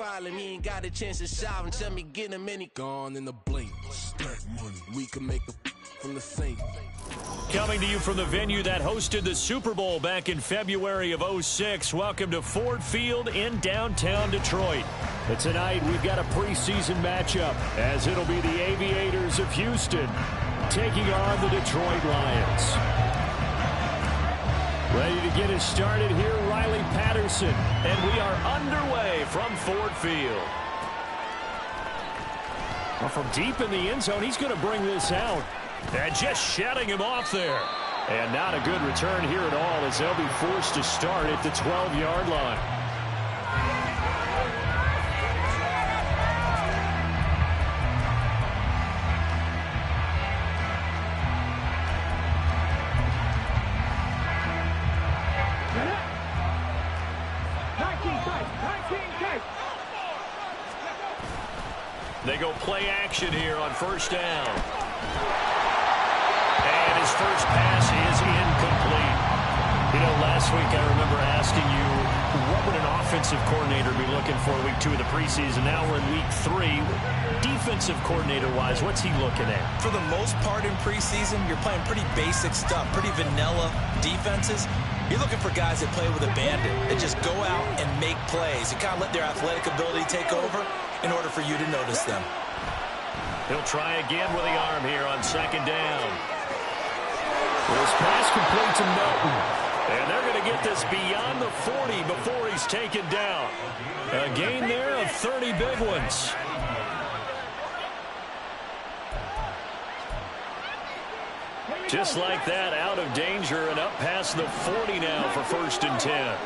problem. He ain't got a chance to solve until me get him and he gone in the blink. Stack money, we can make a from the sink. Coming to you from the venue that hosted the Super Bowl back in February of '06. Welcome to Ford Field in downtown Detroit. But tonight we've got a preseason matchup as it'll be the Aviators of Houston taking on the Detroit Lions. Ready to get us started here, Riley Patterson. And we are underway from Ford Field. Well, from deep in the end zone, he's going to bring this out. And just shutting him off there. And not a good return here at all as they'll be forced to start at the 12-yard line. They go play action here on first down. And his first pass is incomplete. You know, last week I remember asking you, what would an offensive coordinator be looking for week 2 of the preseason? Now we're in week 3. Defensive coordinator-wise, what's he looking at? For the most part in preseason, you're playing pretty basic stuff, pretty vanilla defenses. You're looking for guys that play with abandon, that just go out and make plays and kind of let their athletic ability take over in order for you to notice them. He'll try again with the arm here on second down. This pass complete to Melton. And they're going to get this beyond the 40 before he's taken down. A gain there of 30 big ones. Just like that, out of danger and up past the 40 now for 1st and 10.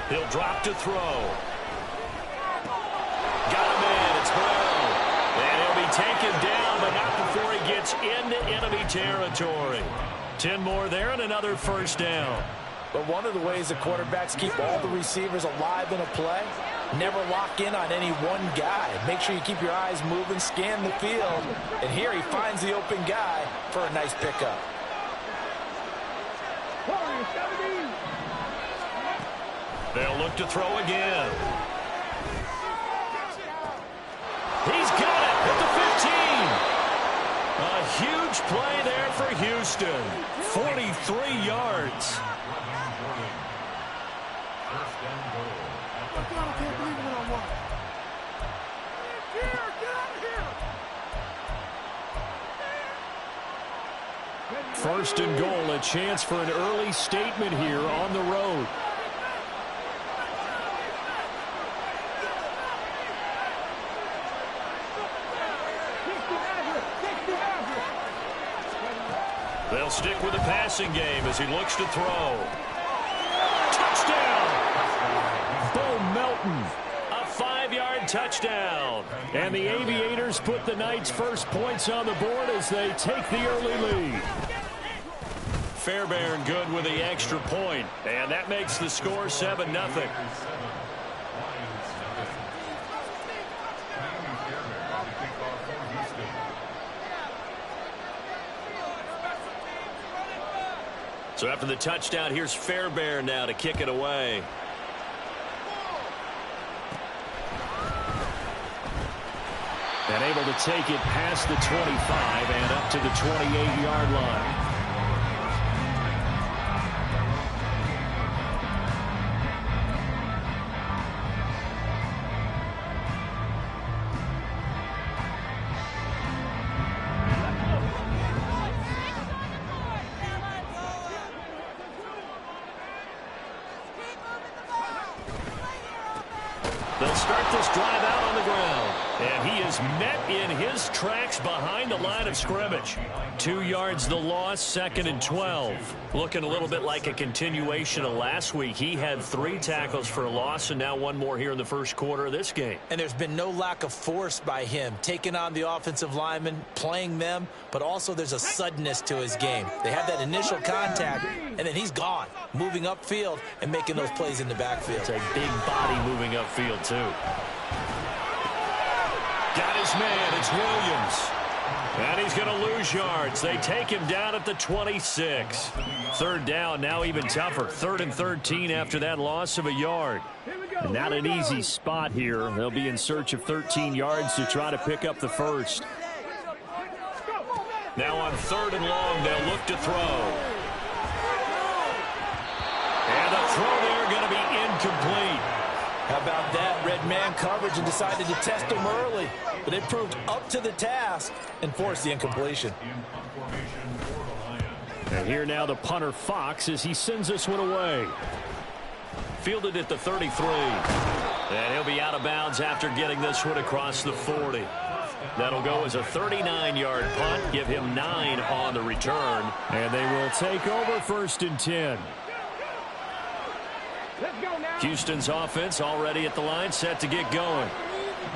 He'll drop to throw. Got him in. It's Brown. And he'll be taken down, but not before he gets into enemy territory. 10 more there and another first down. But one of the ways the quarterbacks keep all the receivers alive in a play, never lock in on any one guy. Make sure you keep your eyes moving, scan the field. And here he finds the open guy for a nice pickup. They'll look to throw again. He's got it at the 15. A huge play there for Houston. 43 yards. First and goal, a chance for an early statement here on the road. They'll stick with the passing game as he looks to throw. Touchdown! Bo Melton, a 5-yard touchdown. And the Aviators put the Knights' first points on the board as they take the early lead. Fairbairn good with the extra point, and that makes the score 7-0. So after the touchdown, here's Fairbairn now to kick it away. And able to take it past the 25 and up to the 28-yard line. They'll start this drive out on the ground. And he is met in his tracks behind the line of scrimmage. 2 yards the loss, 2nd and 12. Looking a little bit like a continuation of last week. He had 3 tackles for a loss and now 1 more here in the first quarter of this game. And there's been no lack of force by him, taking on the offensive linemen, playing them, but also there's a suddenness to his game. They have that initial contact, and then he's gone, moving upfield and making those plays in the backfield. It's a big body moving upfield, too. Got his man. It's Williams. And he's going to lose yards. They take him down at the 26. Third down, now even tougher. 3rd and 13 after that loss of a yard. And not an easy spot here. They'll be in search of 13 yards to try to pick up the first. Now on 3rd and long, they'll look to throw. And the throw there going to be incomplete. How about that? Red man coverage and decided to test him early. But it proved up to the task and forced the incompletion. And here now the punter Fox as he sends this one away. Fielded at the 33. And he'll be out of bounds after getting this one across the 40. That'll go as a 39-yard punt. Give him 9 on the return. And they will take over 1st and 10. Houston's offense already at the line, set to get going.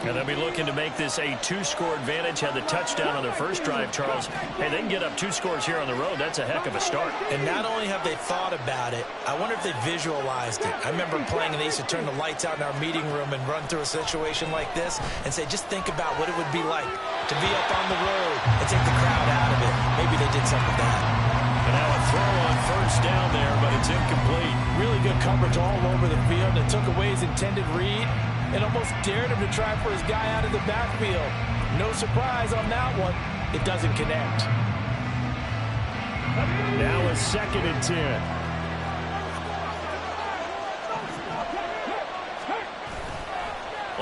And they'll be looking to make this a 2-score advantage. Had the touchdown on their first drive, Charles. Hey, they can get up 2 scores here on the road. That's a heck of a start. And not only have they thought about it, I wonder if they visualized it. I remember playing and they used to turn the lights out in our meeting room and run through a situation like this and say, just think about what it would be like to be up on the road and take the crowd out of it. Maybe they did something with that. And now a throw on 1st down there, but it's incomplete. Really good coverage all over the field and took away his intended read and almost dared him to try for his guy out of the backfield. No surprise on that one. It doesn't connect. Now a 2nd and 10.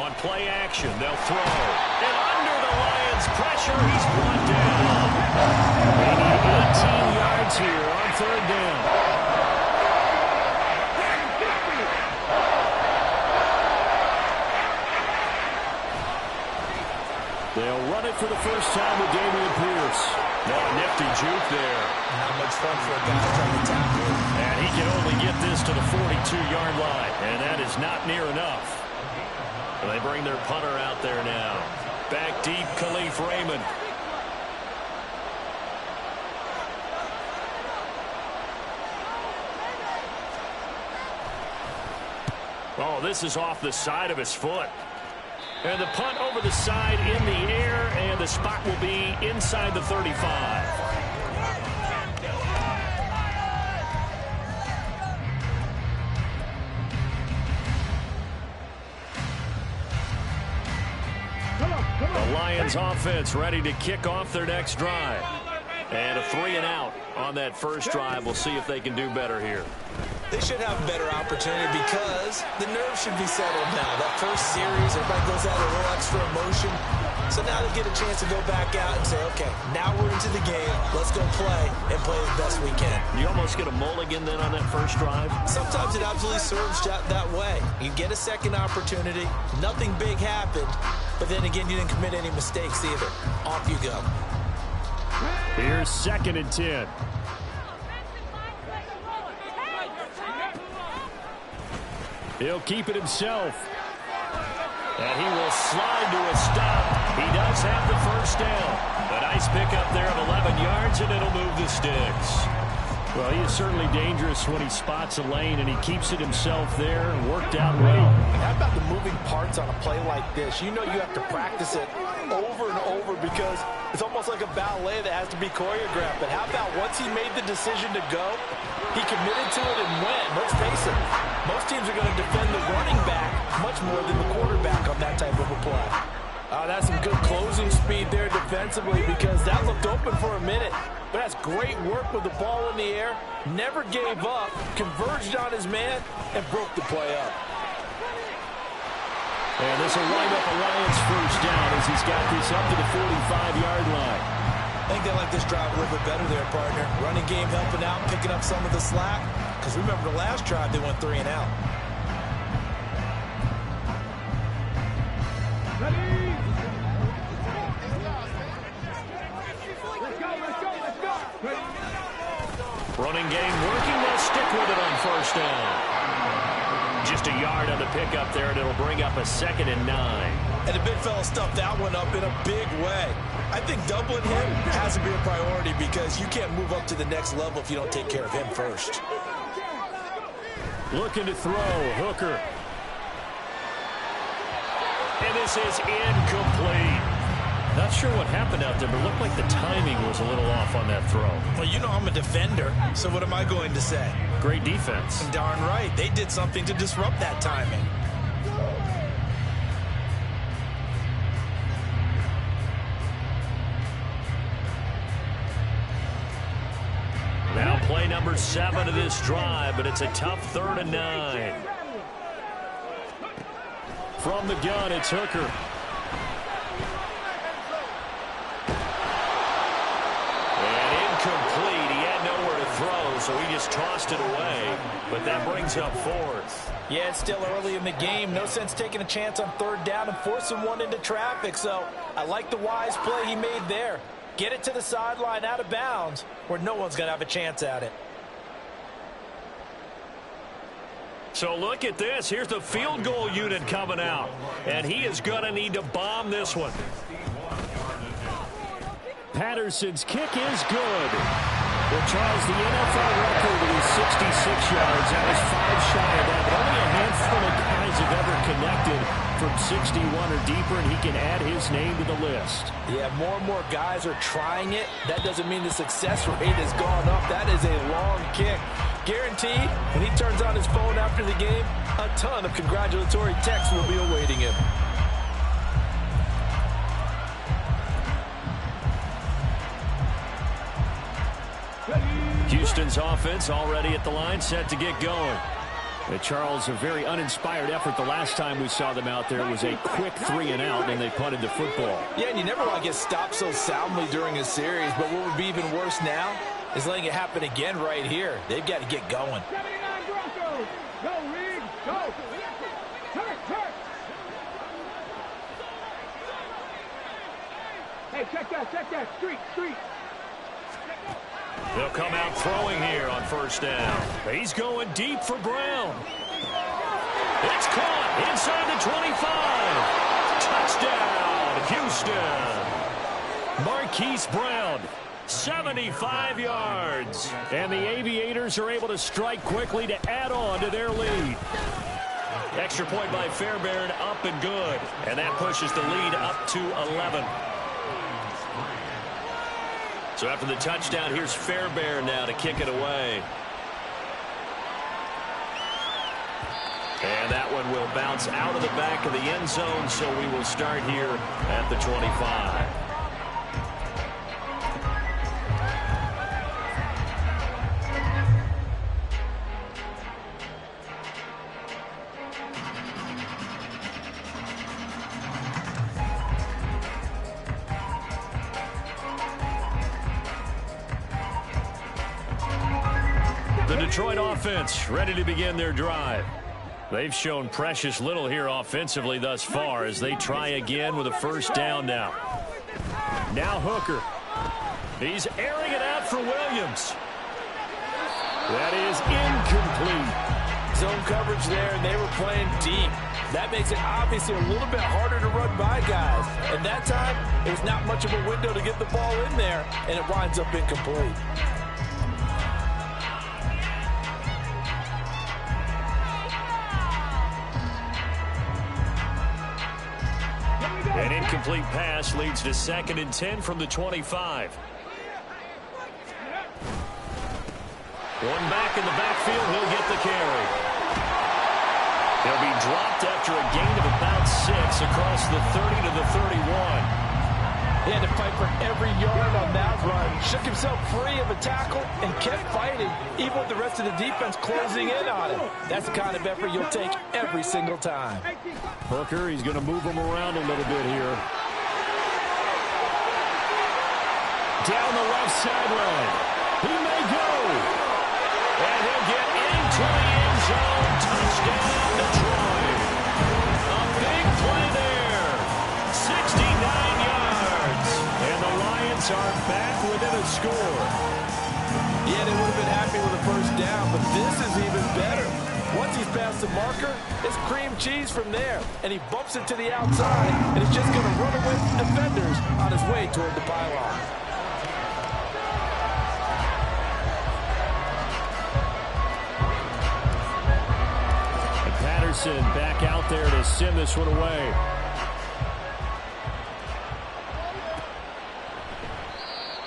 On play action, they'll throw. And under the Lions' pressure, he's brought down. They need 18 yards here on 3rd down. They'll run it for the first time with Dameon Pierce. No, nifty juke there. Not much fun for a guy trying to tackle it. And he can only get this to the 42-yard line. And that is not near enough. They bring their punter out there now. Back deep, Khalif Raymond. Oh, this is off the side of his foot. And the punt over the side in the air, and the spot will be inside the 35. The Lions offense ready to kick off their next drive. And a 3 and out on that first drive. We'll see if they can do better here. They should have a better opportunity because the nerves should be settled now. That first series, everybody goes out a little extra emotion. So now they get a chance to go back out and say, okay, now we're into the game. Let's go play and play as best we can. You almost get a mulligan then on that first drive? Sometimes it absolutely serves that way. You get a second opportunity. Nothing big happened. But then again, you didn't commit any mistakes either. Off you go. Here's 2nd and 10. He'll keep it himself. And he will slide to a stop. He does have the first down. A nice pickup there of 11 yards, and it'll move the sticks. Well, he is certainly dangerous when he spots a lane, and he keeps it himself there and worked out well. How about the moving parts on a play like this? You know you have to practice it over and over because it's almost like a ballet that has to be choreographed. But how about once he made the decision to go, he committed to it and went. Let's face it, most teams are going to defend the running back much more than the quarterback on that type of a play. That's some good closing speed there defensively because that looked open for a minute. But that's great work with the ball in the air. Never gave up, converged on his man, and broke the play up. And this will wind up a Lions first down as he's got this up to the 45-yard line. I think they like this drive a little bit better there, partner. Running game helping out, picking up some of the slack. Because remember the last drive, they went 3 and out. Running game working. They'll stick with it on first down. Just a yard on the pickup there, and it'll bring up a 2nd and 9. And the big fella stuffed that one up in a big way. I think doubling him has to be a priority because you can't move up to the next level if you don't take care of him first. Looking to throw, Hooker. And this is incomplete. Not sure what happened out there, but it looked like the timing was a little off on that throw. Well, you know I'm a defender, so what am I going to say? Great defense. Darn right. They did something to disrupt that timing. Now play number 7 of this drive, but it's a tough 3rd and 9. From the gun, it's Hooker. And incomplete. He had nowhere to throw, so he just tossed it away. But that brings up 4th. Yeah, it's still early in the game. No sense taking a chance on 3rd down and forcing one into traffic. So I like the wise play he made there. Get it to the sideline out of bounds where no one's going to have a chance at it. So look at this. Here's the field goal unit coming out. And he is going to need to bomb this one. Patterson's kick is good. Well, Charles, the NFL record is 66 yards. That was 5 shy of that. But only a handful of guys have ever connected from 61 or deeper, and he can add his name to the list. Yeah, more and more guys are trying it. That doesn't mean the success rate has gone up. That is a long kick. Guaranteed, when he turns on his phone after the game, a ton of congratulatory texts will be awaiting him. Houston's offense already at the line, set to get going. Charles, a very uninspired effort the last time we saw them out there. It was a quick 3-and-out, and they punted the football. Yeah, and you never want to get stopped so soundly during a series, but what would be even worse now is letting it happen again right here. They've got to get going. 79 Broncos. Go, Reed. Go. Turn. Hey, check that. Street. They'll come out throwing here on 1st down. He's going deep for Brown. It's caught inside the 25. Touchdown, Houston. Marquise Brown, 75 yards. And the Aviators are able to strike quickly to add on to their lead. Extra point by Fairbairn, up and good. And that pushes the lead up to 11. So after the touchdown, here's Fairbairn now to kick it away. And that one will bounce out of the back of the end zone, so we will start here at the 25. The Detroit offense ready to begin their drive. They've shown precious little here offensively thus far as they try again with a 1st down now. Now Hooker. He's airing it out for Williams. That is incomplete. Zone coverage there, and they were playing deep. That makes it obviously a little bit harder to run by guys. And that time, it was not much of a window to get the ball in there, and it winds up incomplete. An incomplete pass leads to 2nd and 10 from the 25. One back in the backfield, he'll get the carry. He'll be dropped after a gain of about 6 across the 30 to the 31. He had to fight for every yard on that run. Shook himself free of a tackle and kept fighting, even with the rest of the defense closing in on him. That's the kind of effort you'll take every single time. Hooker, he's going to move him around a little bit here. Down the left sideline. He may go. And he'll get into the end zone. Touchdown, Detroit. A big play there. 69 yards. And the Lions are back within a score. Yeah, they would have been happy with a 1st down, but this is even better. Once he's past the marker, it's cream cheese from there. And he bumps it to the outside, and it's just going to run away from defenders on his way toward the pylon. And Patterson back out there to send this one away.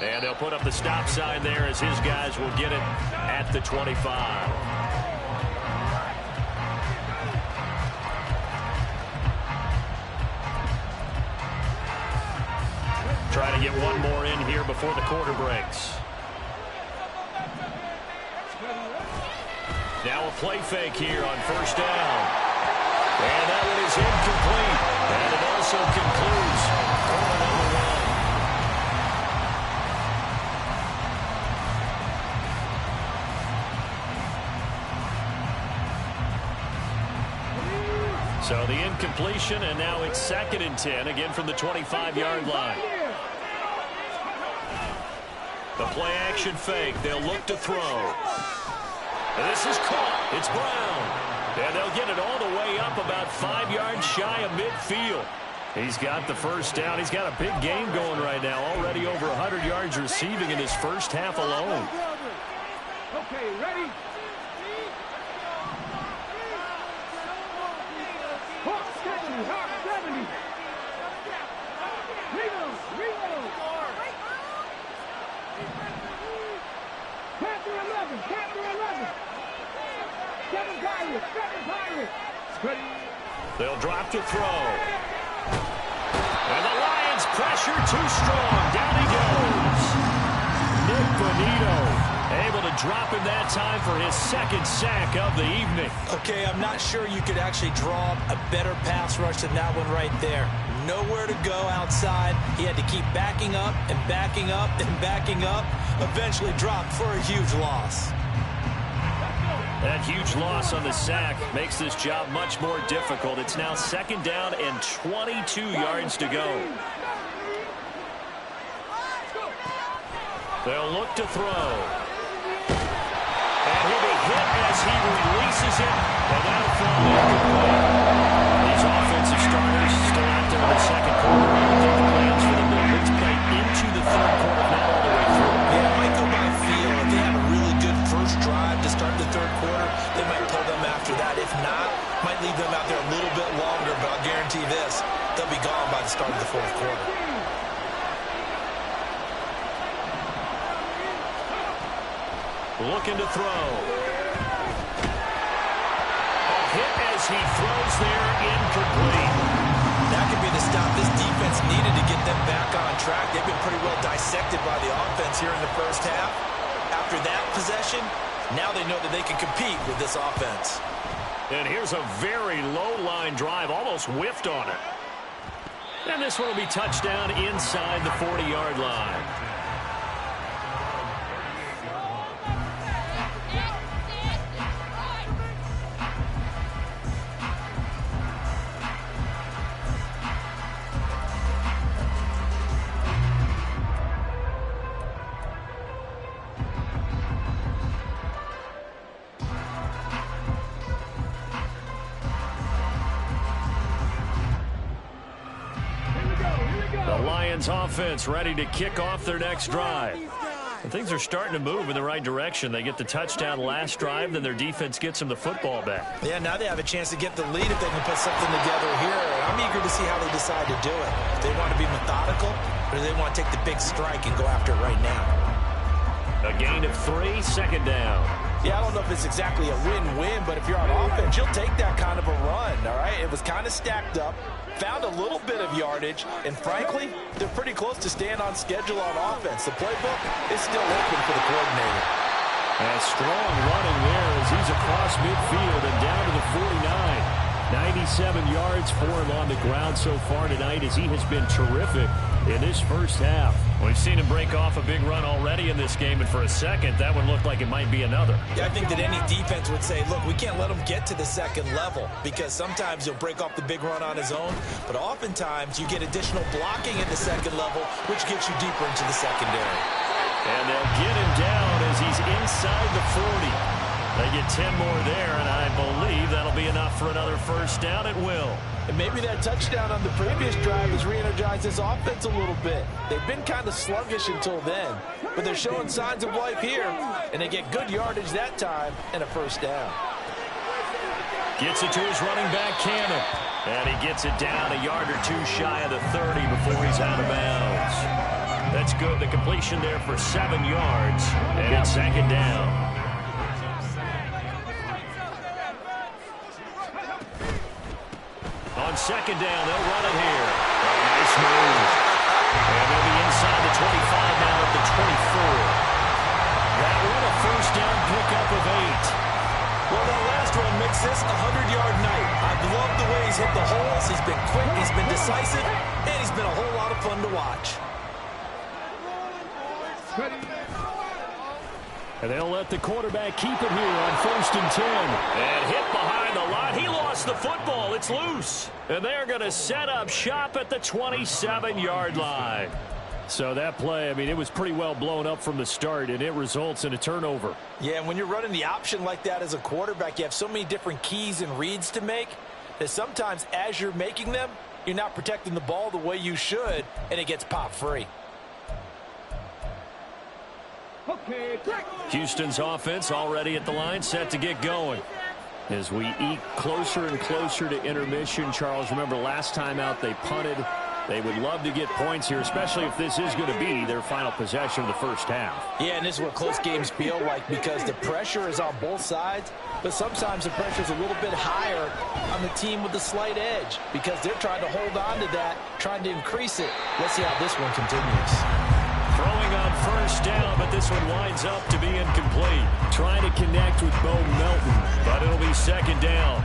And they'll put up the stop sign there as his guys will get it at the 25. Trying to get one more in here before the quarter breaks. Now a play fake here on first down. And that one is incomplete. And it also concludes quarter number 1. So the incompletion, and now it's 2nd and 10, again from the 25-yard line. The play action fake. They'll look to throw. And this is caught. It's Brown. And they'll get it all the way up about 5 yards shy of midfield. He's got the first down. He's got a big game going right now. Already over 100 yards receiving in his first half alone. Okay, ready? Hawk 70, Hawk 70. Reload, reload. Panther 11, Panther 11. 7 Pirates, 7 Pirates. They'll drop to throw. And the Lions pressure too strong. Down he goes. Nick Bonito able to drop him that time for his 2nd sack of the evening. Okay, I'm not sure you could actually draw a better pass rush than that one right there. Nowhere to go outside. He had to keep backing up and backing up and backing up. Eventually dropped for a huge loss. That huge loss on the sack makes this job much more difficult. It's now 2nd down and 22 yards to go. They'll look to throw. And he'll be hit as he releases it. And that'll fall incomplete. These offensive starters still out there in the 2nd quarter. I would think the plans for them to at least play into the 3rd quarter, not all the way through. Yeah, it might go by feel. If they have a really good first drive to start the 3rd quarter, they might pull them after that. If not, might leave them out there a little bit longer, but I'll guarantee this, they'll be gone by the start of the 4th quarter. Looking to throw. A hit as he throws there, incomplete. That could be the stop this defense needed to get them back on track. They've been pretty well dissected by the offense here in the first half. After that possession, now they know that they can compete with this offense. And here's a very low line drive, almost whiffed on it. And this one will be touchdown inside the 40-yard line. Offense ready to kick off their next drive. And things are starting to move in the right direction. They get the touchdown last drive, then their defense gets them the football back. Yeah, now they have a chance to get the lead if they can put something together here. I'm eager to see how they decide to do it. If they want to be methodical, or do they want to take the big strike and go after it right now? A gain of 3, 2nd down. Yeah, I don't know if it's exactly a win-win, but if you're on offense, you'll take that kind of a run, all right? It was kind of stacked up, found a little bit of yardage, and frankly, they're pretty close to staying on schedule on offense. The playbook is still open for the coordinator. And strong running there as he's across midfield and down to the 49. 97 yards for him on the ground so far tonight as he has been terrific in this first half. We've seen him break off a big run already in this game, and for a second, that one looked like it might be another. Yeah, I think that any defense would say, look, we can't let him get to the 2nd level because sometimes he'll break off the big run on his own, but oftentimes you get additional blocking at the 2nd level, which gets you deeper into the secondary. And they'll get him down as he's inside the 40. They get 10 more there, and I believe that'll be enough for another first down. It will. And maybe that touchdown on the previous drive has re-energized this offense a little bit. They've been kind of sluggish until then, but they're showing signs of life here, and they get good yardage that time and a first down. Gets it to his running back, Cannon. And he gets it down a yard or two shy of the 30 before he's out of bounds. That's good. The completion there for 7 yards. And it's second down. On second down, they'll run it here. Nice move. And they'll be inside the 25 now at the 24. That one a first down pickup of 8. Well, that last run makes this a 100-yard night. I've loved the way he's hit the holes. He's been quick, he's been decisive, and he's been a whole lot of fun to watch. And they'll let the quarterback keep it here on 1st and 10. And hit behind the line. He lost the football. It's loose. And they're going to set up shop at the 27-yard line. So that play, I mean, it was pretty well blown up from the start, and it results in a turnover. Yeah, and when you're running the option like that as a quarterback, you have so many different keys and reads to make that sometimes as you're making them, you're not protecting the ball the way you should, and it gets pop free. Houston's offense already at the line, set to get going. As we eke closer and closer to intermission, Charles, remember last time out they punted. They would love to get points here, especially if this is going to be their final possession of the first half. Yeah, and this is what close games feel like because the pressure is on both sides, but sometimes the pressure is a little bit higher on the team with the slight edge because they're trying to hold on to that, trying to increase it. Let's see how this one continues. Throwing on first down, but this one winds up to be incomplete. Trying to connect with Bo Melton, but it'll be second down.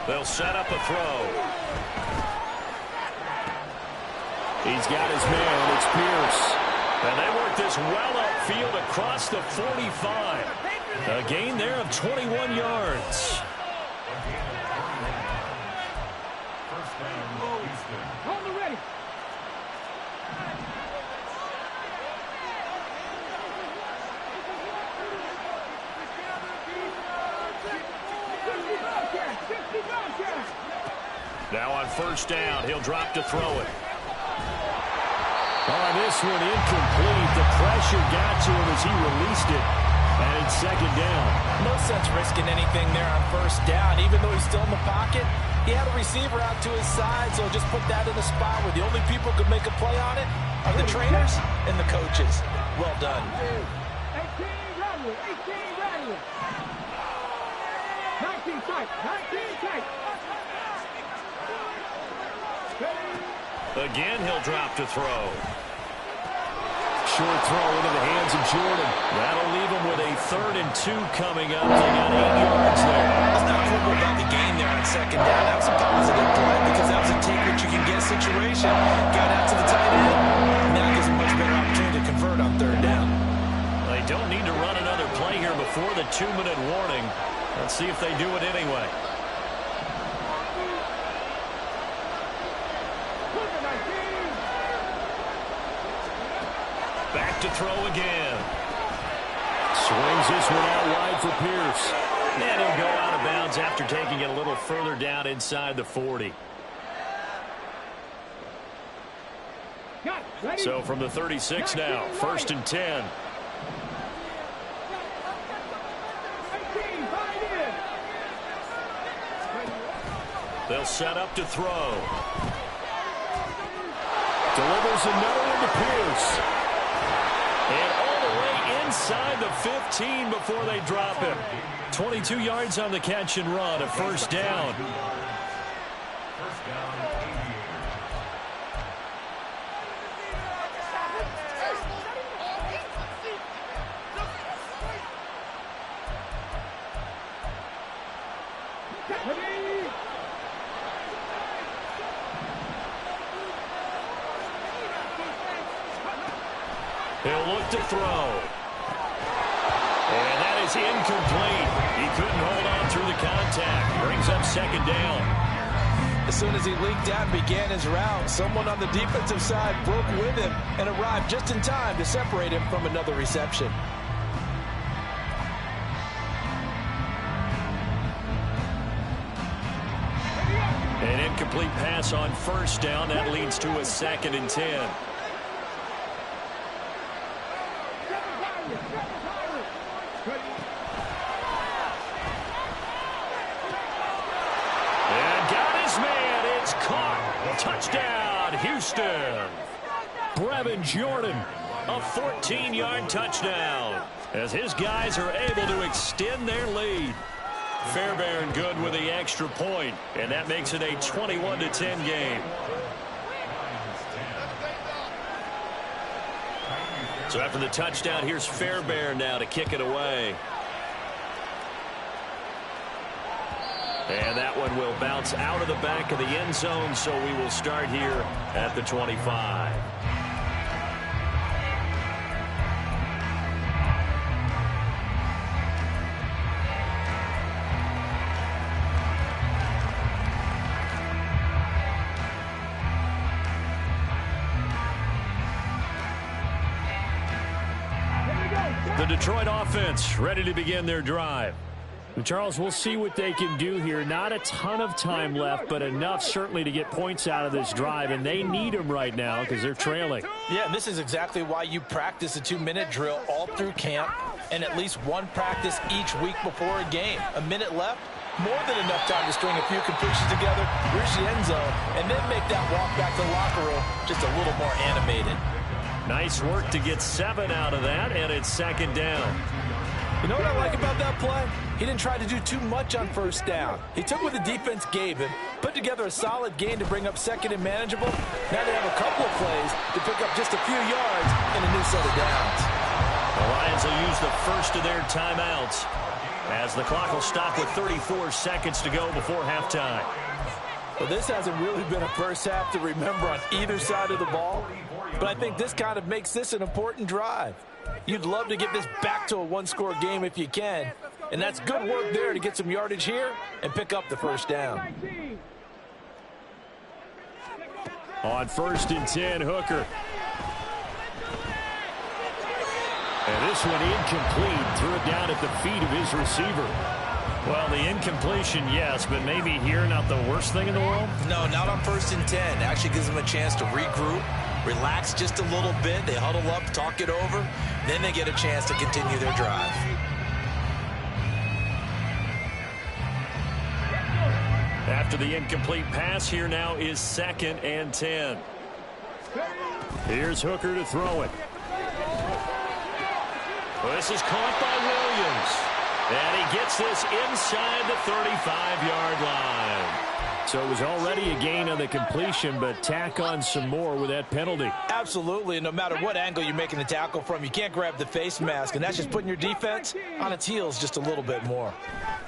They'll set up a throw. He's got his man. It's Pierce. And they work this well upfield across the 45. A gain there of 21 yards. Now on first down, he'll drop to throw it. On this one, incomplete. The pressure got to him as he released it. And it's second down. No sense risking anything there on first down. Even though he's still in the pocket, he had a receiver out to his side, so just put that in a spot where the only people who could make a play on it are the trainers and the coaches. Well done. 18 Radler, 18 Radler. 19 tight, 19 tight. Again, he'll drop to throw. Short throw into the hands of Jordan. That'll leave him with a 3rd and 2 coming up. They got 8 yards there. Let's not quibble about the gain there on second down. That was a positive play because that was a take what you can get situation. Got out to the tight end. Now gives a much better opportunity to convert on 3rd down. They don't need to run another play here before the 2-minute warning. Let's see if they do it anyway. Back to throw again. Swings this one out wide for Pierce. And he'll go out of bounds after taking it a little further down inside the 40. So from the 36 now, 1st and 10. They'll set up to throw. Delivers another one to Pierce. And all the way inside the 15 before they drop him. 22 yards on the catch and run, a first down. He'll look to throw. And that is incomplete. He couldn't hold on through the contact. Brings up second down. As soon as he leaked out and began his route, someone on the defensive side broke with him and arrived just in time to separate him from another reception. An incomplete pass on first down. That leads to a 2nd and 10. Houston. Brevin Jordan, a 14-yard touchdown, as his guys are able to extend their lead. Fairbairn good with the extra point, and that makes it a 21-10 game. So after the touchdown, here's Fairbairn now to kick it away. And that one will bounce out of the back of the end zone, so we will start here at the 25. The Detroit offense ready to begin their drive. And Charles, we'll see what they can do here. Not a ton of time left, but enough certainly to get points out of this drive, and they need them right now because they're trailing. Yeah, and this is exactly why you practice a 2-minute drill all through camp and at least one practice each week before a game. A minute left, more than enough time to string a few completions together, reach the end zone, and then make that walk back to the locker room just a little more animated. Nice work to get 7 out of that, and it's second down. You know what I like about that play? He didn't try to do too much on first down. He took what the defense gave him, put together a solid gain to bring up second and manageable. Now they have a couple of plays to pick up just a few yards in a new set of downs. The Lions will use the first of their timeouts as the clock will stop with 34 seconds to go before halftime. Well, this hasn't really been a first half to remember on either side of the ball, but I think this kind of makes this an important drive. You'd love to get this back to a one-score game if you can, and that's good work there to get some yardage here and pick up the first down. On 1st and 10, Hooker. And this one incomplete. Threw it down at the feet of his receiver. Well, the incompletion, yes, but maybe here not the worst thing in the world? No, not on 1st and 10. Actually gives them a chance to regroup, relax just a little bit. They huddle up, talk it over. Then they get a chance to continue their drive. After the incomplete pass, here now is 2nd and 10. Here's Hooker to throw it. Well, this is caught by Williams. And he gets this inside the 35-yard line. So it was already a gain on the completion, but tack on some more with that penalty. Absolutely, and no matter what angle you're making the tackle from, you can't grab the face mask, and that's just putting your defense on its heels just a little bit more.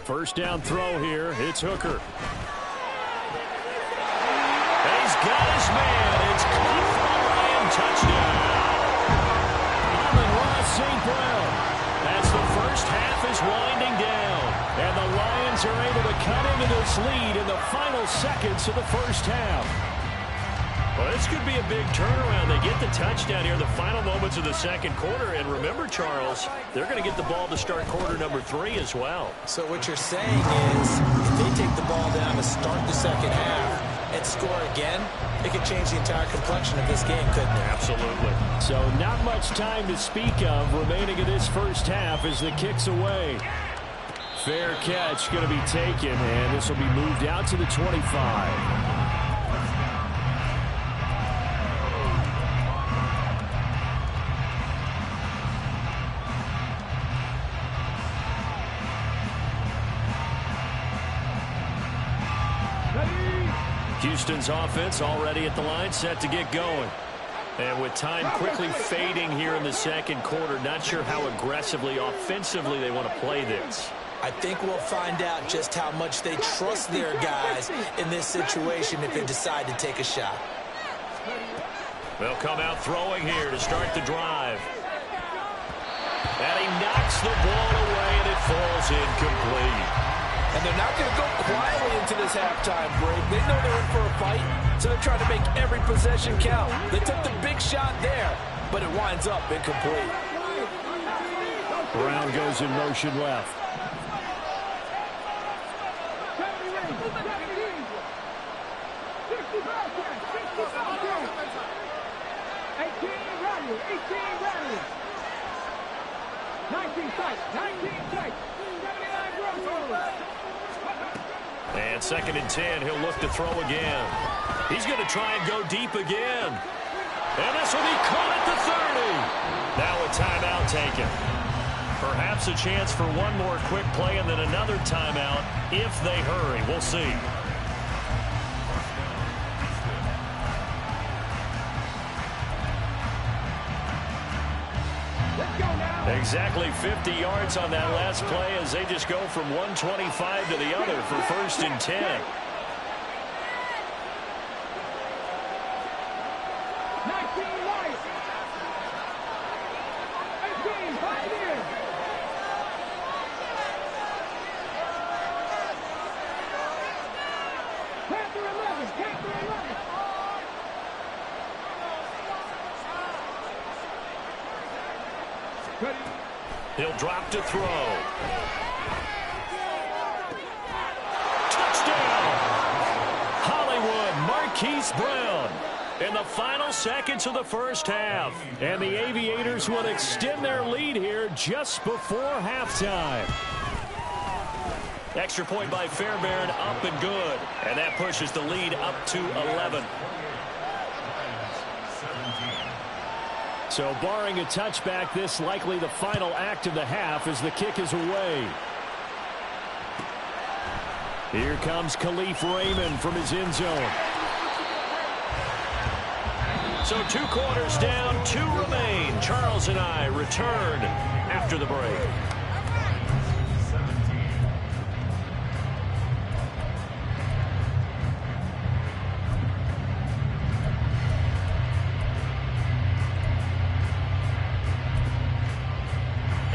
First down throw here. It's Hooker. And he's got his man. It's caught for a Lion touchdown. Amon-Ra St. Brown. As the first half is winding down, and the Lions are able to cut into this lead in the final seconds of the first half. Well, this could be a big turnaround. They get the touchdown here in the final moments of the second quarter. And remember, Charles, they're going to get the ball to start quarter number 3 as well. So what you're saying is if they take the ball down to start the second half and score again, it could change the entire complexion of this game, couldn't it? Absolutely. So not much time to speak of remaining in this first half as the kick's away. Fair catch going to be taken, and this will be moved out to the 25. Houston's offense already at the line, set to get going. And with time quickly fading here in the second quarter, not sure how aggressively, offensively they want to play this. I think we'll find out just how much they trust their guys in this situation if they decide to take a shot. They'll come out throwing here to start the drive. And he knocks the ball away, and it falls incomplete. And they're not going to go quietly into this halftime break. They know they're in for a fight, so they're trying to make every possession count. They took the big shot there, but it winds up incomplete. Brown goes in motion left. And 2nd and 10, he'll look to throw again. He's going to try and go deep again. And this will be caught at the 30. Now a timeout taken. Perhaps a chance for one more quick play and then another timeout if they hurry. We'll see. Exactly 50 yards on that last play as they just go from 125 to the other for 1st and 10. 19 right. 18, 5 in. Panther 11, Panther 11. He'll drop to throw. Touchdown! Hollywood Marquise Brown in the final seconds of the first half. And the Aviators will extend their lead here just before halftime. Extra point by Fairbairn, up and good. And that pushes the lead up to 11. So barring a touchback, this likely the final act of the half as the kick is away. Here comes Khalif Raymond from his end zone. So 2 quarters down, 2 remain. Charles and I return after the break.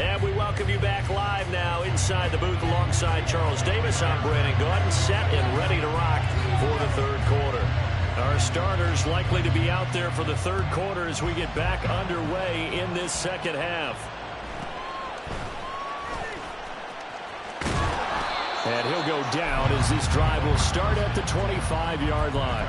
And we welcome you back live now inside the booth alongside Charles Davis. I'm Brandon Gaudin, set and ready to rock for the 3rd quarter. Our starters likely to be out there for the 3rd quarter as we get back underway in this 2nd half. And he'll go down as this drive will start at the 25-yard line.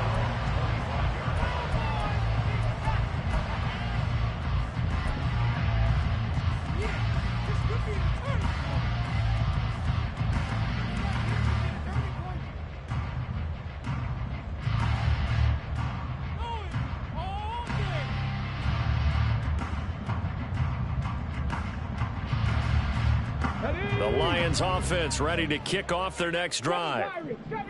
Offense ready to kick off their next drive.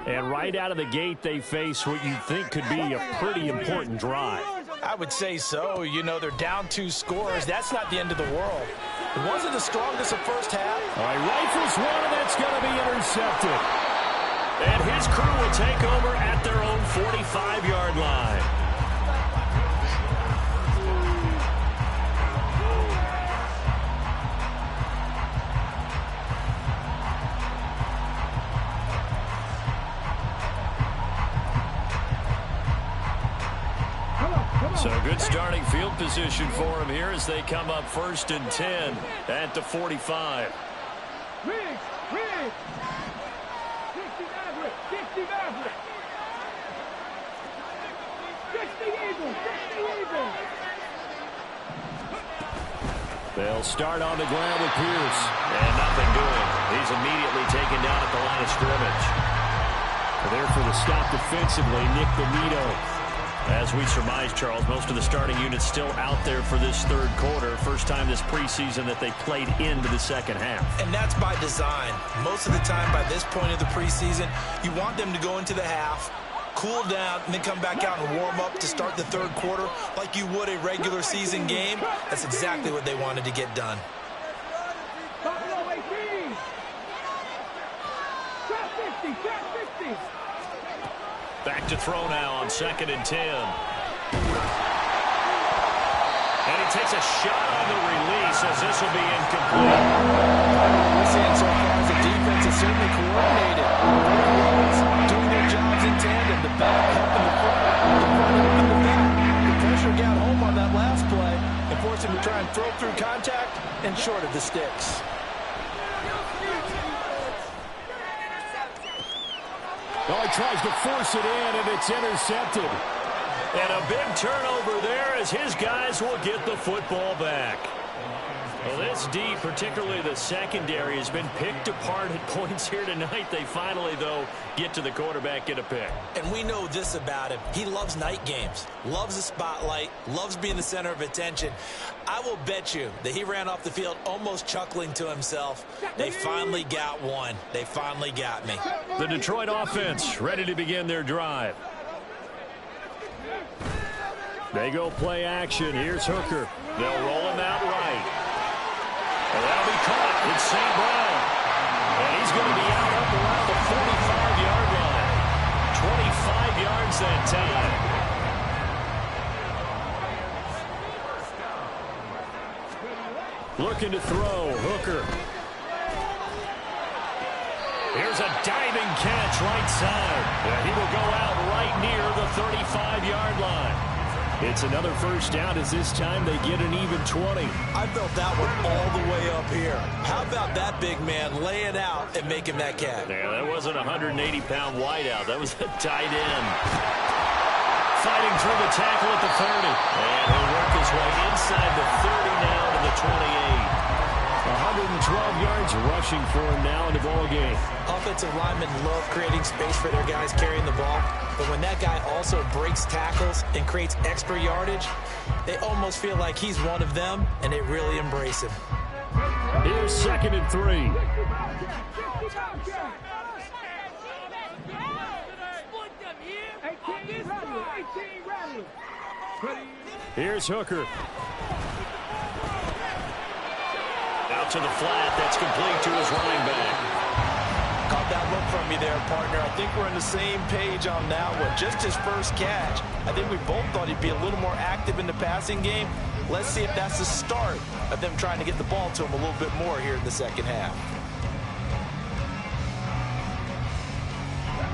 And right out of the gate, they face what you think could be a pretty important drive. I would say so. You know, they're down 2 scores. That's not the end of the world. It wasn't the strongest of first half. All right, rifles one, and that's going to be intercepted. And his crew will take over at their own 45-yard line. So good starting field position for him here as they come up 1st and 10 at the 45. Riggs! 60 Maverick! 60 Maverick! 60 Eagles! 60 Eagles! They'll start on the ground with Pierce. And nothing doing. He's immediately taken down at the line of scrimmage. There for the stop defensively, Nick Bonito. As we surmise, Charles, most of the starting units still out there for this 3rd quarter. First time this preseason that they played into the 2nd half. And that's by design. Most of the time by this point of the preseason, you want them to go into the half, cool down, and then come back out and warm up to start the 3rd quarter like you would a regular season game. That's exactly what they wanted to get done. Buffalo 18! Trap 50! Trap 50! Back to throw now on 2nd and 10. And he takes a shot on the release as this will be incomplete. We're seeing so far as the defense is certainly coordinated. Doing their jobs in tandem. The back helping the front helping the back. The pressure got home on that last play and forced him to try and throw through contact and short of the sticks. Oh, he tries to force it in, and it's intercepted. And a big turnover there as his guys will get the football back. Well, this D, particularly the secondary, has been picked apart at points here tonight. They finally, though, get to the quarterback, get a pick. And we know this about him. He loves night games, loves the spotlight, loves being the center of attention. I will bet you that he ran off the field almost chuckling to himself. They finally got one. They finally got me. The Detroit offense ready to begin their drive. They go play action. Here's Hooker. They'll roll him out right. And that'll be caught. It's St. Brown. And he's going to be out up around the 45-yard line. 25 yards that time. Looking to throw. Hooker. Here's a diving catch right side. And he will go out right near the 35-yard line. It's another first down as this time they get an even 20. I felt that one all the way up here. How about that big man laying out and making that catch? Yeah, that wasn't a 180-pound wideout. That was a tight end. Fighting through the tackle at the 30. And he'll work his way inside the 30 now to the 28. 112 yards rushing for him now in the ball game. Offensive linemen love creating space for their guys carrying the ball, but when that guy also breaks tackles and creates extra yardage, they almost feel like he's one of them, and they really embrace him. Here's 2nd and 3. Here's Hooker. Out to the flat. That's complete to his running back. Caught that look from me there, partner. I think we're on the same page on that one. Just his first catch. I think we both thought he'd be a little more active in the passing game. Let's see if that's the start of them trying to get the ball to him a little bit more here in the second half.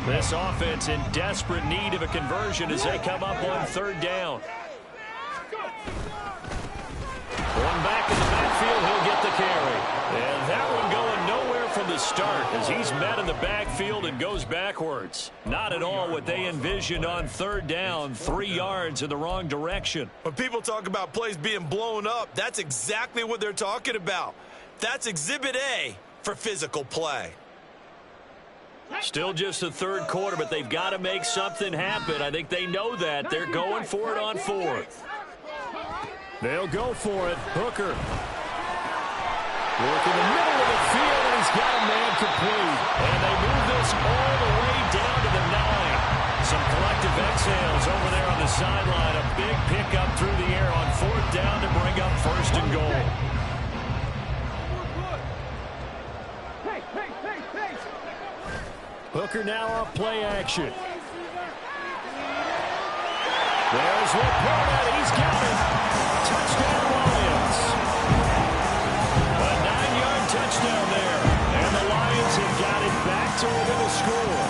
This offense in desperate need of a conversion as they come up on 3rd down. One back in the backfield, he'll get the carry. And that one going nowhere from the start as he's met in the backfield and goes backwards. Not at all what they envisioned on 3rd down, 3 yards in the wrong direction. When people talk about plays being blown up, that's exactly what they're talking about. That's Exhibit A for physical play. Still just the 3rd quarter, but they've got to make something happen. I think they know that. They're going for it on 4th. They'll go for it. Hooker. Work in the middle of the field, and he's got a man complete. And they move this all the way down to the 9. Some collective exhales over there on the sideline. A big pickup through the air on 4th down to bring up 1st and goal. Hooker now off play action. There's Laporta. He's got it. Touchdown Lions. A 9-yard touchdown there. And the Lions have got it back to within a score.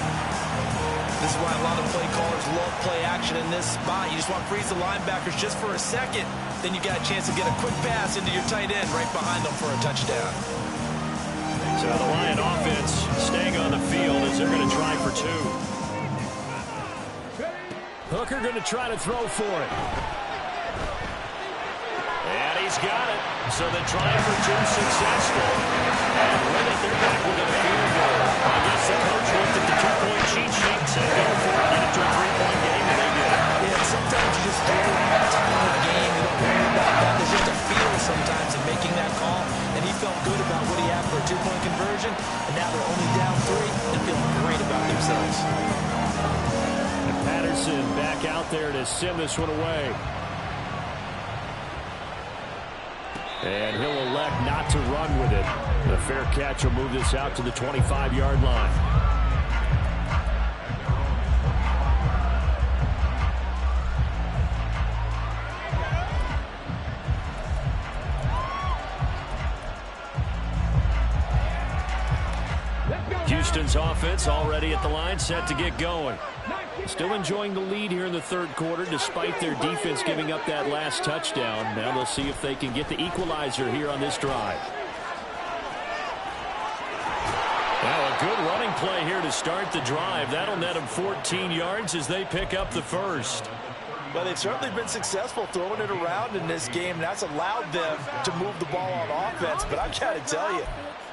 This is why a lot of play callers love play action in this spot. You just want to freeze the linebackers just for a second. Then you got a chance to get a quick pass into your tight end right behind them for a touchdown. So the Lion offense staying on the field as they're going to try for 2. Hooker going to try to throw for it. And he's got it. So they try for 2 successful. And with it, they're back with a field goal. I guess the coach looked at the 2-point cheat sheet and said, go for it, get it to a 3-point game, and they did. Yeah, sometimes you just don't have time in the game. You don't worry about that. There's just a feel sometimes in making that call. And he felt good about what he had for a 2-point conversion. And now they're only down 3 and feeling great about themselves. And Patterson back out there to send this one away. And he'll elect not to run with it. The fair catch will move this out to the 25-yard line. Houston's offense already at the line, set to get going. Still enjoying the lead here in the 3rd quarter despite their defense giving up that last touchdown. Now they'll see if they can get the equalizer here on this drive. Now a good running play here to start the drive. That'll net them 14 yards as they pick up the 1st. Well, they've certainly been successful throwing it around in this game, and that's allowed them to move the ball on offense. But I've got to tell you,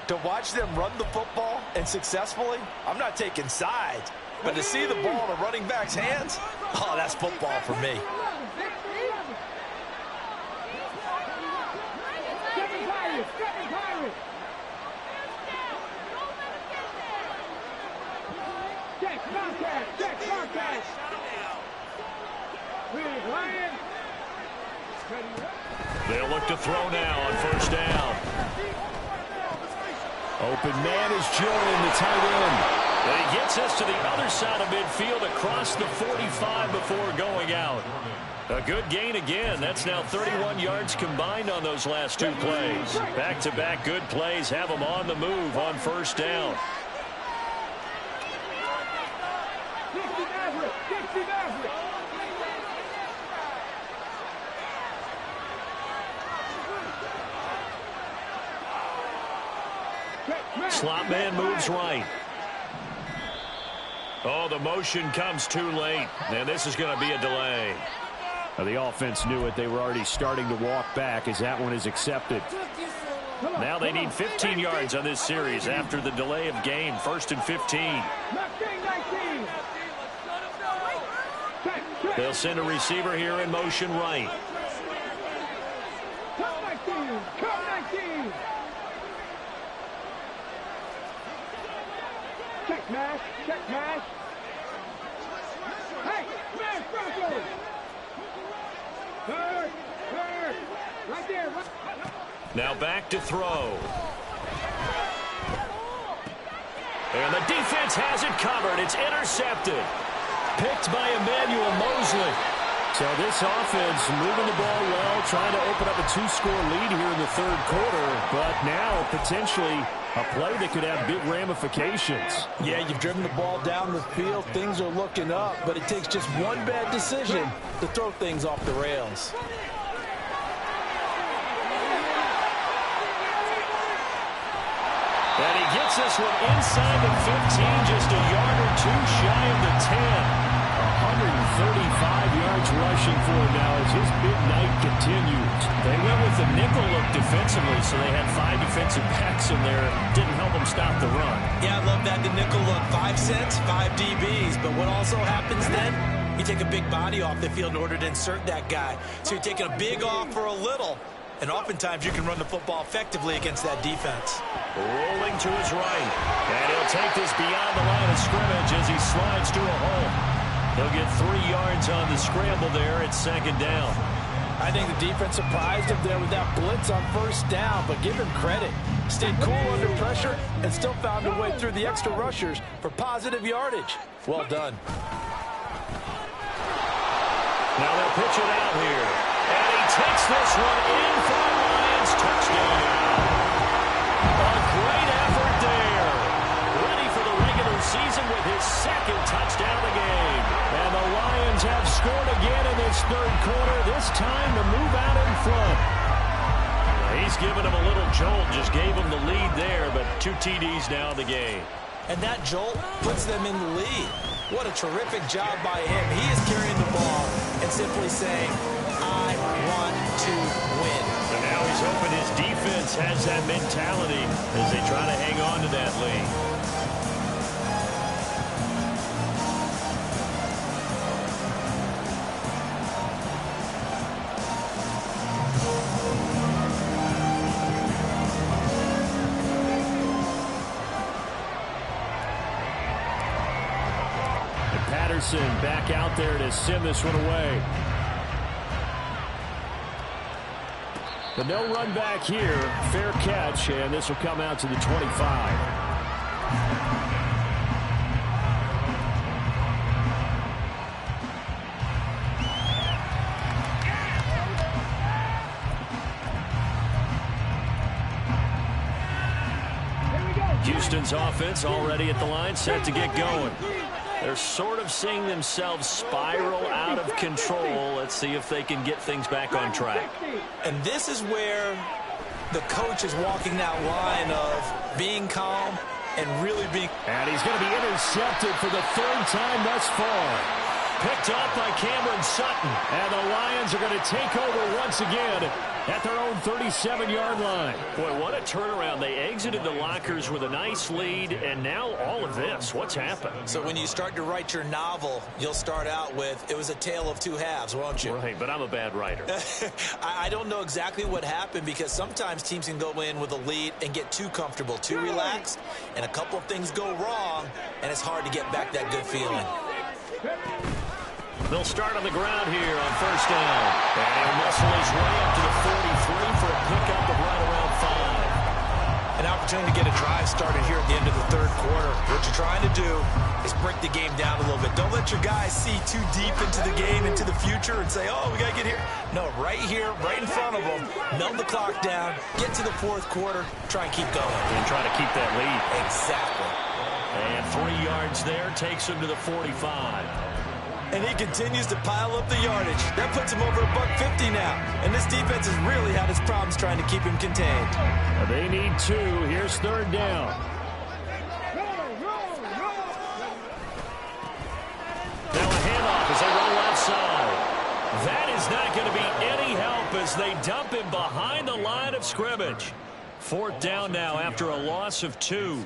to watch them run the football and successfully, I'm not taking sides. But to see the ball in a running back's hands, oh, that's football for me. They'll look to throw now on first down. Open man is Jordan, the tight end. And he gets us to the other side of midfield across the 45 before going out. A good gain again. That's now 31 yards combined on those last two plays. Back-to-back good plays have them on the move on first down. Slot man moves right. Oh, the motion comes too late, and this is going to be a delay. Now, the offense knew it. They were already starting to walk back as that one is accepted. Now they need 15 yards on this series after the delay of game. 1st and 15. They'll send a receiver here in motion right. Check mash, check mash. Hey, smash Broncos! Third, right there. Now back to throw. And the defense has it covered. It's intercepted. Picked by Emmanuel Mosley. So this offense moving the ball well, trying to open up a 2-score lead here in the third quarter, but now potentially a play that could have big ramifications. Yeah, you've driven the ball down the field. Things are looking up, but it takes just one bad decision to throw things off the rails. And he gets this one inside the 15, just a yard or two shy of the 10. 135 yards rushing for him now as his big night continues. They went with the nickel look defensively, so they had 5 defensive backs in there. Didn't help them stop the run. Yeah, I love that, the nickel look. 5 cents, 5 DBs. But what also happens then, you take a big body off the field in order to insert that guy. So you're taking a big off for a little. And oftentimes you can run the football effectively against that defense. Rolling to his right. And he'll take this beyond the line of scrimmage as he slides to a hole. He'll get 3 yards on the scramble there. It's 2nd down. I think the defense surprised him there with that blitz on first down, but give him credit. Stayed cool under pressure and still found a way through the extra rushers for positive yardage. Well done. Now they'll pitch it out here. And he takes this one in for a Lions touchdown. A great effort there. Ready for the regular season with his 2nd touchdown of the game. And the Lions have scored again in this third quarter, this time to move out in front. He's given him a little jolt, just gave him the lead there, but 2 TDs now in the game. And that jolt puts them in the lead. What a terrific job by him. He is carrying the ball and simply saying, I want to win. And now he's hoping his defense has that mentality as they try to hang on to that lead. Back out there to send this one away. But no run back here. Fair catch, and this will come out to the 25. Houston's offense already at the line, set to get going. They're sort of seeing themselves spiral out of control. Let's see if they can get things back on track. And this is where the coach is walking that line of being calm and really being... And he's going to be intercepted for the 3rd time thus far. Picked off by Cameron Sutton. And the Lions are going to take over once again at their own 37-yard line. Boy, what a turnaround. They exited the lockers with a nice lead, and now all of this. What's happened? So when you start to write your novel, you'll start out with, it was a tale of two halves, won't you? Right, but I'm a bad writer. I don't know exactly what happened, because sometimes teams can go in with a lead and get too comfortable, too relaxed, and a couple of things go wrong, and it's hard to get back that good feeling. They'll start on the ground here on first down. And he'll muscle his way up to the 43 for a pickup of right around 5. An opportunity to get a drive started here at the end of the third quarter. What you're trying to do is break the game down a little bit. Don't let your guys see too deep into the game, into the future, and say, oh, we got to get here. No, right here, right in front of them, melt the clock down, get to the fourth quarter, try and keep going. And try to keep that lead. Exactly. And 3 yards there takes him to the 45. And he continues to pile up the yardage. That puts him over $150 now. And this defense has really had its problems trying to keep him contained. They need 2. Here's third down. Now a handoff as they roll outside. That is not going to be any help as they dump him behind the line of scrimmage. Fourth down now after a loss of 2.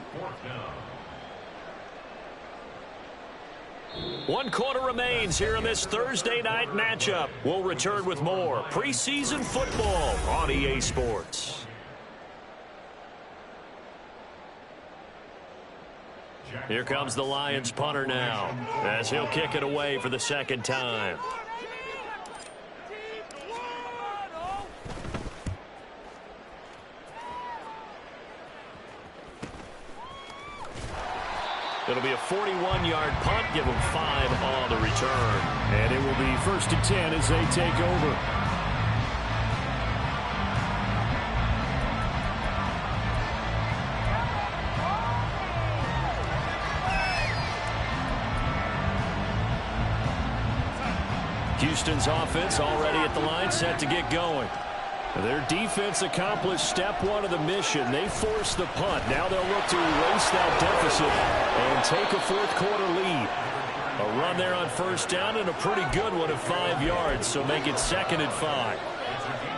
1 quarter remains here in this Thursday night matchup. We'll return with more preseason football on EA Sports. Here comes the Lions punter now as he'll kick it away for the second time. It'll be a 41-yard punt. Give them 5 on the return. And it will be 1st and 10 as they take over. Houston's offense already at the line, set to get going. Their defense accomplished step 1 of the mission. They forced the punt. Now they'll look to erase that deficit and take a fourth quarter lead. A run there on first down and a pretty good one at 5 yards, so make it 2nd and 5.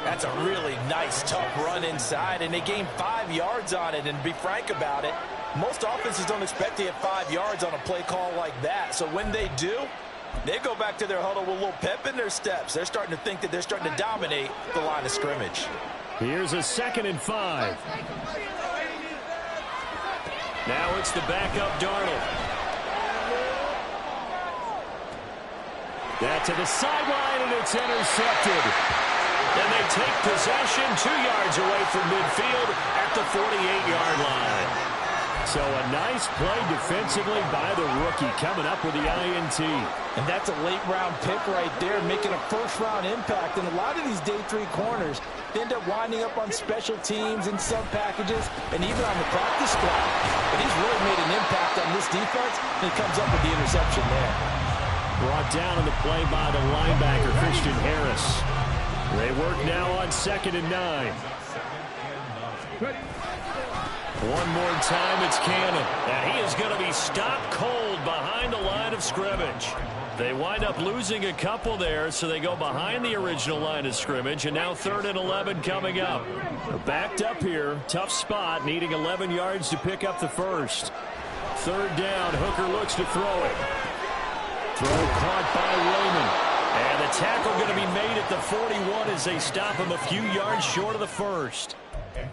That's a really nice, tough run inside, and they gained 5 yards on it. And to be frank about it, most offenses don't expect to get 5 yards on a play call like that. So when they do, they go back to their huddle with a little pep in their steps. They're starting to think that they're starting to dominate the line of scrimmage. Here's a 2nd and 5. Now it's the backup Darnold. That to the sideline, and it's intercepted. And they take possession 2 yards away from midfield at the 48-yard line. So a nice play defensively by the rookie, coming up with the INT. And that's a late-round pick right there, making a first-round impact. And a lot of these day 3 corners, they end up winding up on special teams and sub-packages and even on the practice squad. But he's really made an impact on this defense, and he comes up with the interception there. Brought down on the play by the linebacker, Christian Harris. They work now on 2nd and 9. One more time, it's Cannon. And he is going to be stopped cold behind the line of scrimmage. They wind up losing a couple there, so they go behind the original line of scrimmage, and now 3rd and 11 coming up. Backed up here, tough spot, needing 11 yards to pick up the first. 3rd down, Hooker looks to throw it. Throw caught by Raymond. And the tackle going to be made at the 41 as they stop him a few yards short of the first.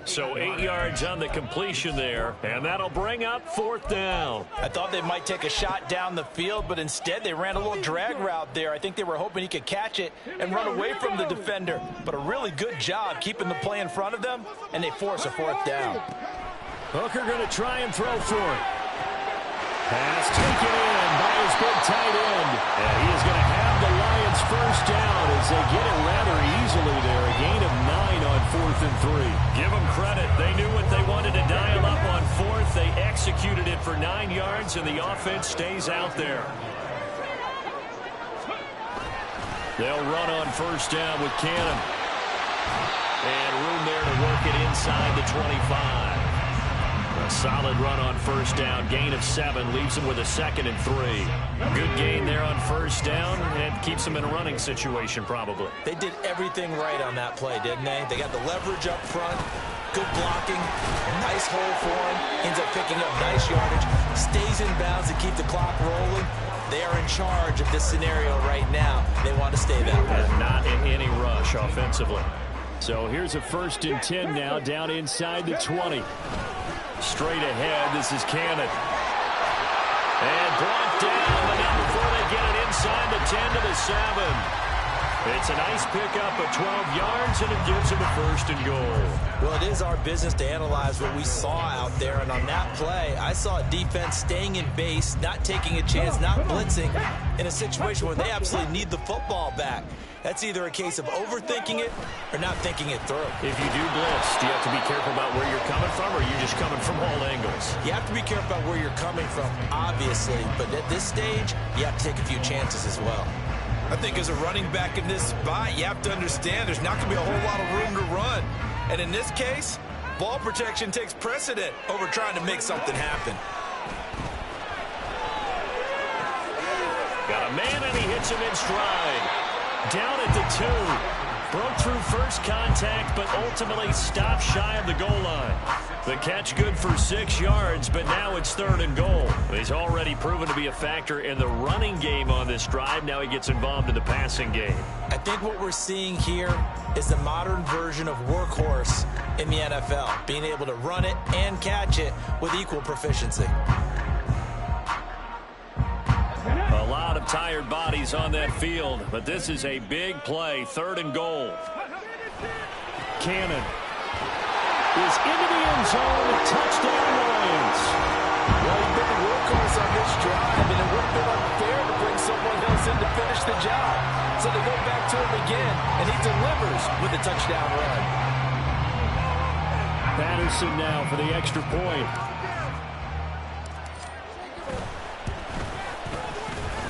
So 8 yards on the completion there, and that'll bring up 4th down. I thought they might take a shot down the field, but instead they ran a little drag route there. I think they were hoping he could catch it and run away from the defender. But a really good job keeping the play in front of them, and they force a 4th down. Hooker going to try and throw for it. Pass taken in by his big tight end. And he is going to have the Lions first down as they get it rather easily there. A gain of 9 on 4th and 3. Give them credit. They knew what they wanted to dial up on 4th. They executed it for 9 yards, and the offense stays out there. They'll run on first down with Cannon. And room there to work it inside the 25. A solid run on first down. Gain of 7 leaves him with a 2nd and 3. Good gain there on first down and keeps him in a running situation probably. They did everything right on that play, didn't they? They got the leverage up front, good blocking, nice hole for him, ends up picking up nice yardage, stays in bounds to keep the clock rolling. They are in charge of this scenario right now. They want to stay that way. And not in any rush offensively. So here's a 1st and 10 now down inside the 20. Straight ahead, this is Cannon. And brought down, but not before they get it inside the 10 to the 7. It's a nice pickup of 12 yards, and it gives him a 1st and goal. Well, it is our business to analyze what we saw out there, and on that play, I saw a defense staying in base, not taking a chance, not blitzing, in a situation where they absolutely need the football back. That's either a case of overthinking it or not thinking it through. If you do blitz, do you have to be careful about where you're coming from, or are you just coming from all angles? You have to be careful about where you're coming from, obviously, but at this stage, you have to take a few chances as well. I think as a running back in this spot, you have to understand there's not going to be a whole lot of room to run. And in this case, ball protection takes precedent over trying to make something happen. Got a man, and he hits him in stride. Down at the 2. Broke through first contact, but ultimately stopped shy of the goal line. The catch good for 6 yards, but now it's 3rd and goal. He's already proven to be a factor in the running game on this drive. Now he gets involved in the passing game. I think what we're seeing here is the modern version of workhorse in the NFL, being able to run it and catch it with equal proficiency. A lot of tired bodies on that field, but this is a big play. 3rd and goal. Cannon is into the end zone. Touchdown, Lions. Well, he's been the workhorse on this drive, and it would have been unfair to bring someone else in to finish the job. So they go back to him again, and he delivers with a touchdown run. Patterson now for the extra point.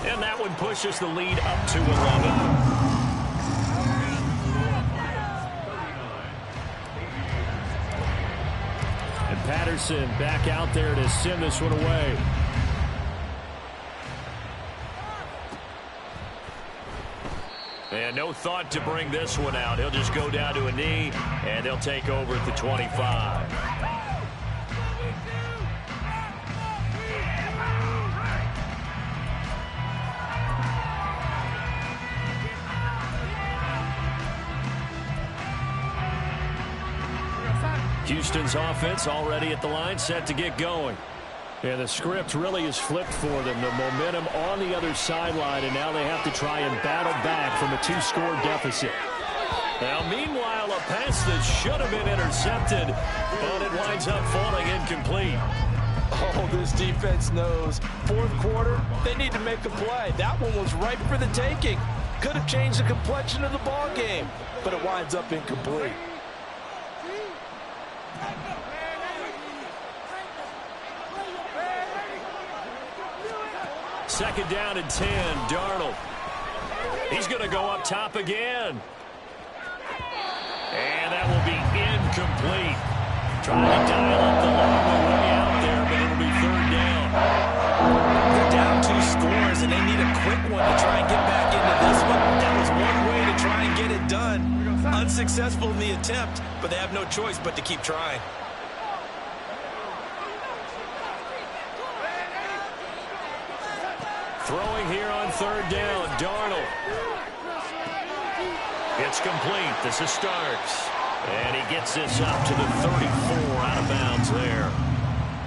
And that one pushes the lead up to 11. And Patterson back out there to send this one away. And no thought to bring this one out. He'll just go down to a knee, and they'll take over at the 25. Houston's offense already at the line, set to get going. And the script really is flipped for them. The momentum on the other sideline, and now they have to try and battle back from a 2-score deficit. Now, meanwhile, a pass that should have been intercepted, but it winds up falling incomplete. Oh, this defense knows. 4th quarter, they need to make a play. That one was ripe for the taking. Could have changed the complexion of the ball game, but it winds up incomplete. Second down and 10, Darnold. He's going to go up top again. And that will be incomplete. Trying to dial up the long way out there, but it'll be 3rd down. They're down 2 scores, and they need a quick one to try and get back into this one. That was one way to try and get it done. Unsuccessful in the attempt, but they have no choice but to keep trying. Throwing here on 3rd down, Darnold. It's complete. This is Starks. And he gets this up to the 34 out of bounds there.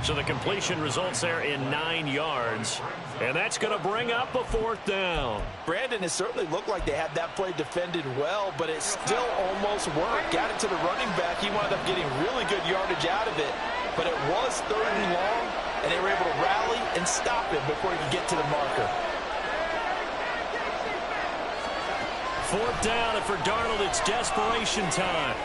So the completion results there in 9 yards. And that's going to bring up a 4th down. Brandon, it certainly looked like they had that play defended well, but it still almost worked. Got it to the running back. He wound up getting really good yardage out of it. But it was 3rd and long, and they were able to rally and stop him before he could get to the marker. 4th down, and for Darnold, it's desperation time.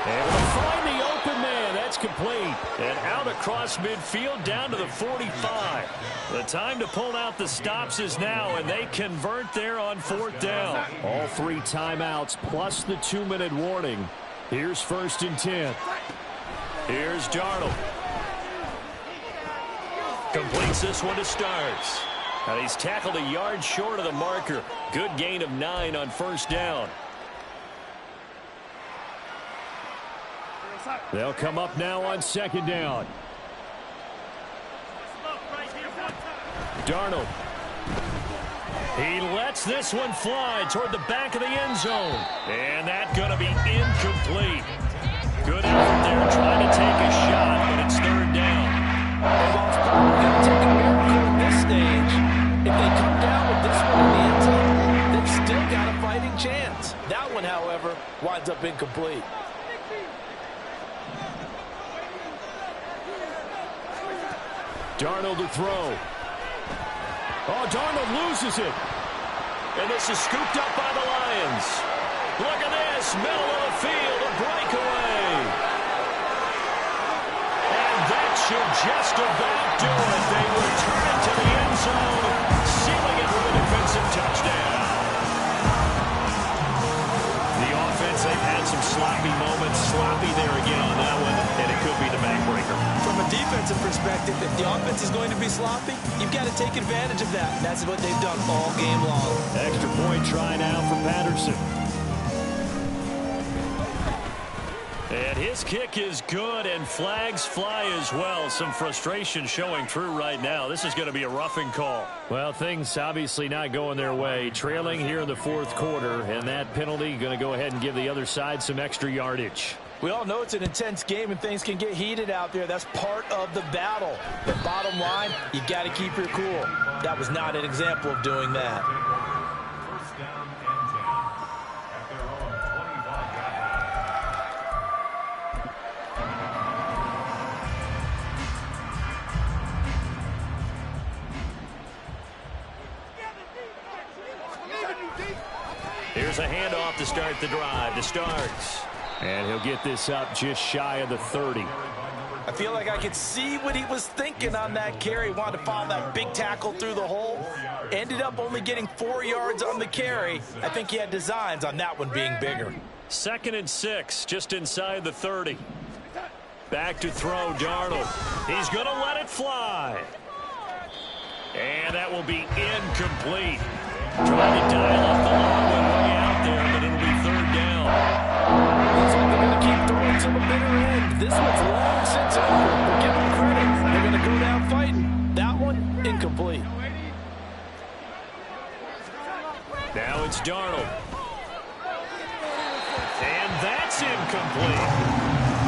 And we'll find the open man. That's complete. And out across midfield down to the 45. The time to pull out the stops is now, and they convert there on 4th down. All 3 timeouts plus the 2-minute warning. Here's 1st and 10. Here's Darnold. Completes this one to Starks. And he's tackled a yard short of the marker. Good gain of 9 on first down. They'll come up now on second down. Darnold. He lets this one fly toward the back of the end zone. And that's going to be incomplete. Good effort there trying to take a shot, but it's third down. And while it's probably going to take a miracle at this stage, if they come down with this one in the end zone, they've still got a fighting chance. That one, however, winds up incomplete. Darnold to throw. Oh, Darnold loses it. And this is scooped up by the Lions. Look at this, middle of the field, a breakaway. And that should just about do it. They return it to the end zone, sealing it with a defensive touchdown. The offense, they've had some sloppy moments. Sloppy there again on that one, and it could be the backbreaker. From a defensive perspective, if the offense is going to be sloppy, you've got to take advantage of that. And that's what they've done all game long. Extra point try now for Patterson. And his kick is good, and flags fly as well. Some frustration showing through right now. This is going to be a roughing call. Well, things obviously not going their way. Trailing here in the fourth quarter, and that penalty going to go ahead and give the other side some extra yardage. We all know it's an intense game and things can get heated out there. That's part of the battle. But bottom line, you got to keep your cool. That was not an example of doing that. First down and 10 at their own 25-yard line. Here's a handoff to start the drive to Starks. And he'll get this up just shy of the 30. I feel like I could see what he was thinking on that carry. Wanted to follow that big tackle through the hole. Ended up only getting 4 yards on the carry. I think he had designs on that one being bigger. 2nd and 6, just inside the 30. Back to throw, Darnold. He's going to let it fly. And that will be incomplete. Trying to dial up the long one way out there, but it'll be third down. Looks like they're going to keep throwing to the bitter end. This one's long since over. We'll give them credit. They're going to go down fighting. That one, incomplete. Now it's Darnold. And that's incomplete.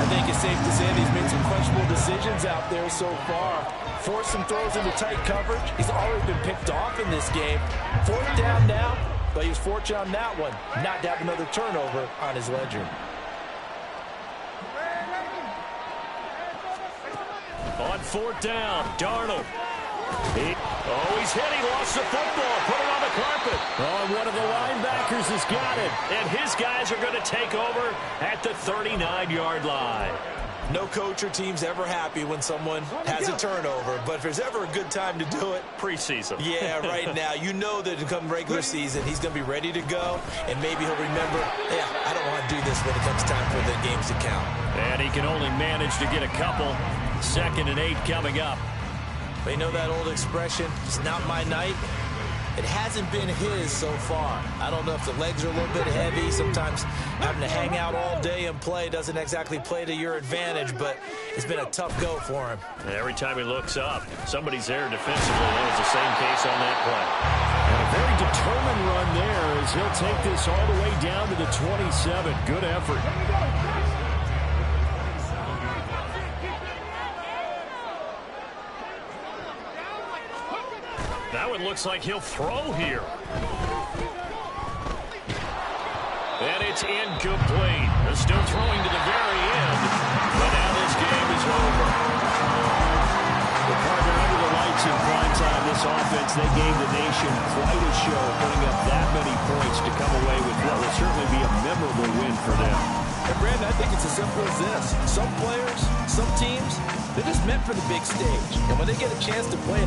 I think it's safe to say that he's made some questionable decisions out there so far. Forced some throws into tight coverage. He's already been picked off in this game. Fourth down now, but he was fortunate on that one not to have another turnover on his ledger. On fourth down, Darnold. He's hit. He lost the football. Put it on the carpet. Oh, one of the linebackers has got it. And his guys are going to take over at the 39-yard line. No coach or team's ever happy when someone has a turnover, but if there's ever a good time to do it, preseason. Yeah, right now. You know that come regular season, he's going to be ready to go, and maybe he'll remember, yeah, I don't want to do this when it comes time for the games to count. And he can only manage to get a couple. 2nd and 8 coming up. But you know that old expression, it's not my night? It hasn't been his so far. I don't know if the legs are a little bit heavy. Sometimes having to hang out all day and play doesn't exactly play to your advantage, but it's been a tough go for him. And every time he looks up, somebody's there defensively. That was the same case on that play. And a very determined run there as he'll take this all the way down to the 27. Good effort. That one looks like he'll throw here. And it's incomplete. They're still throwing to the very end, but now this game is over. The partner under the lights in prime time, this offense, they gave the nation quite a show, putting up that many points to come away with what will certainly be a memorable win for them. And Brandon, I think it's as simple as this. Some players, some teams, they're just meant for the big stage. And when they get a chance to play